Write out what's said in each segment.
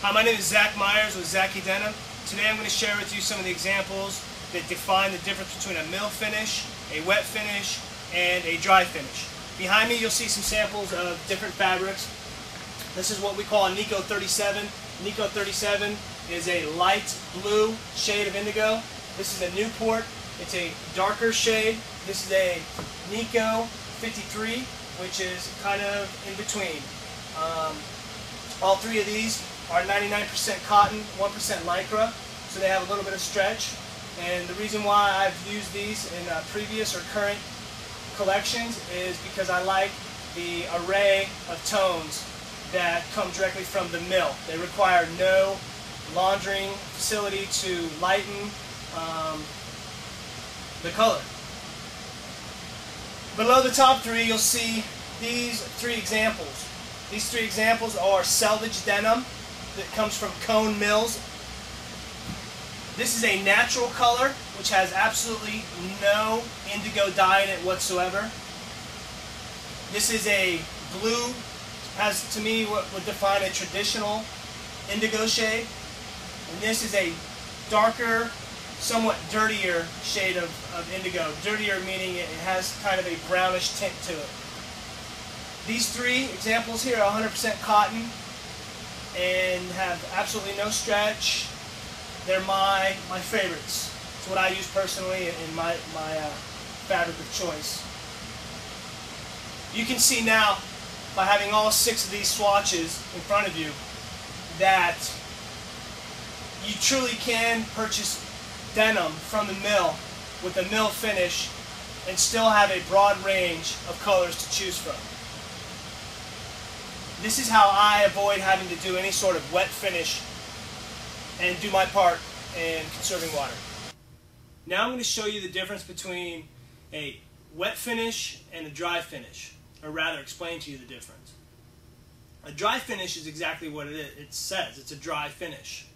Hi, my name is Zach Myers with Zachary Denim. Today I'm going to share with you some of the examples that define the difference between a mill finish, a wet finish, and a dry finish. Behind me you'll see some samples of different fabrics. This is what we call a Nicco 37. Nicco 37 is a light blue shade of indigo. This is a Newport. It's a darker shade. This is a Nicco 53, which is kind of in between. All three of these are 99% cotton, 1% Lycra, so they have a little bit of stretch. And the reason why I've used these in previous or current collections is because I like the array of tones that come directly from the mill. They require no laundering facility to lighten the color. Below the top three, you'll see these three examples. These three examples are selvedge denim that comes from cone mills. This is a natural color which has absolutely no indigo dye in it whatsoever. This is a blue, has to me what would define a traditional indigo shade. And this is a darker, somewhat dirtier shade of indigo. Dirtier meaning it has kind of a brownish tint to it. These three examples here are 100% cotton and have absolutely no stretch. They're my favorites. It's what I use personally in my fabric of choice. You can see now by having all 6 of these swatches in front of you that you truly can purchase denim from the mill with a mill finish and still have a broad range of colors to choose from. This is how I avoid having to do any sort of wet finish and do my part in conserving water. Now I'm going to show you the difference between a wet finish and a dry finish, or rather explain to you the difference. A dry finish is exactly what it is. It says it's a dry finish.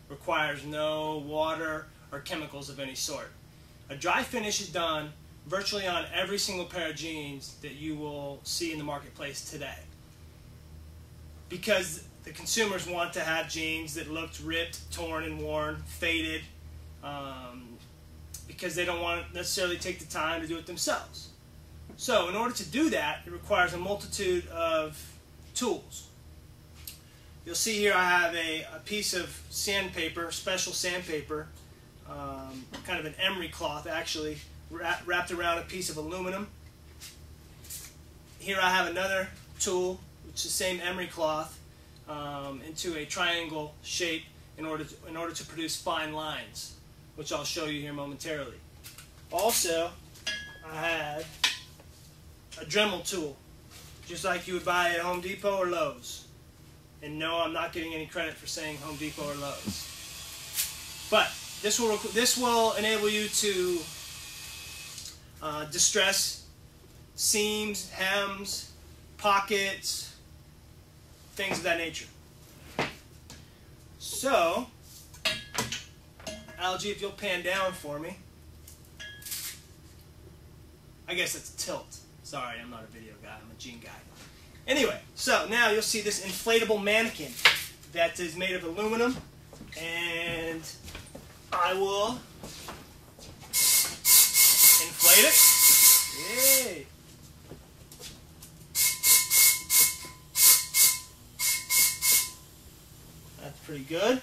Requires no water or chemicals of any sort. A dry finish is done virtually on every single pair of jeans that you will see in the marketplace today, because the consumers want to have jeans that looked ripped, torn, and worn, faded, because they don't want to necessarily take the time to do it themselves. So in order to do that, it requires a multitude of tools. You'll see here I have a piece of sandpaper, special sandpaper, kind of an emery cloth actually, wrapped around a piece of aluminum. Here I have another tool, which is the same emery cloth, into a triangle shape in order to produce fine lines, which I'll show you here momentarily. Also, I had a Dremel tool, just like you would buy at Home Depot or Lowe's. And no, I'm not getting any credit for saying Home Depot or Lowe's. But this will enable you to distress seams, hems, pockets, things of that nature. So, Algie, if you'll pan down for me. I guess it's tilt. Sorry, I'm not a video guy, I'm a jean guy. Anyway, so now you'll see this inflatable mannequin that is made of aluminum, and I will inflate it. Yay! That's pretty good.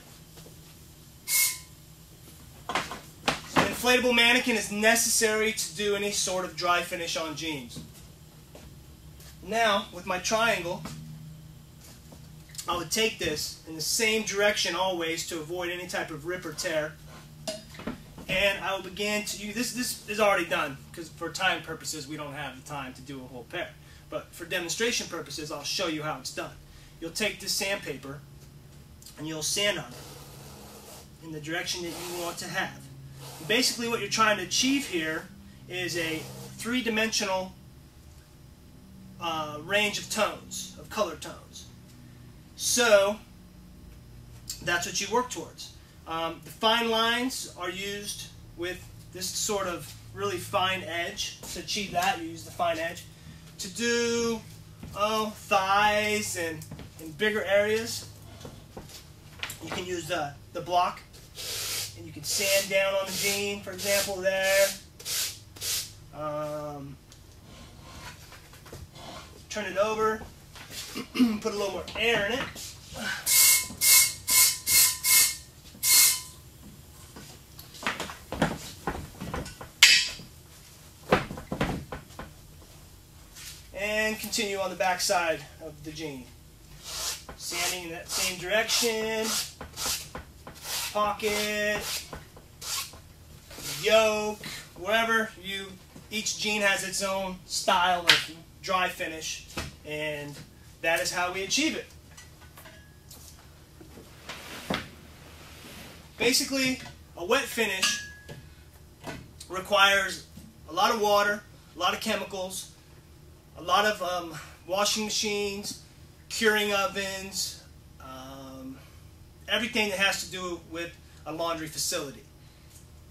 So an inflatable mannequin is necessary to do any sort of dry finish on jeans. Now, with my triangle, I would take this in the same direction always to avoid any type of rip or tear. And I will begin to use, this is already done, because for time purposes we don't have the time to do a whole pair. But for demonstration purposes, I'll show you how it's done. You'll take this sandpaper and you'll sand on it in the direction that you want to have. And basically what you're trying to achieve here is a three-dimensional range of tones, of color tones. So that's what you work towards. The fine lines are used with this sort of really fine edge. To achieve that, you use the fine edge. To do thighs and bigger areas, You can use the block, and you can sand down on the jean, for example, there. Turn it over, put a little more air in it. And continue on the back side of the jean. Sanding in that same direction. Pocket, yoke, wherever you, each jean has its own style of dry finish, and that is how we achieve it. Basically, a wet finish requires a lot of water, a lot of chemicals, a lot of washing machines, curing ovens, everything that has to do with a laundry facility.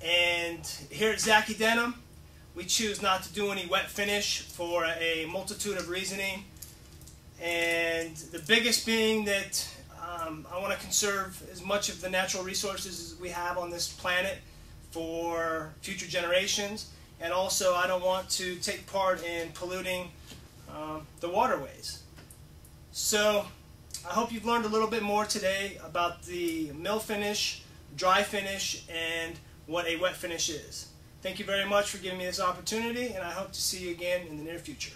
And here at Zace Denim, we choose not to do any wet finish for a multitude of reasoning. And the biggest being that I want to conserve as much of the natural resources as we have on this planet for future generations. And also, I don't want to take part in polluting the waterways. So I hope you've learned a little bit more today about the mill finish, dry finish, and what a wet finish is. Thank you very much for giving me this opportunity, and I hope to see you again in the near future.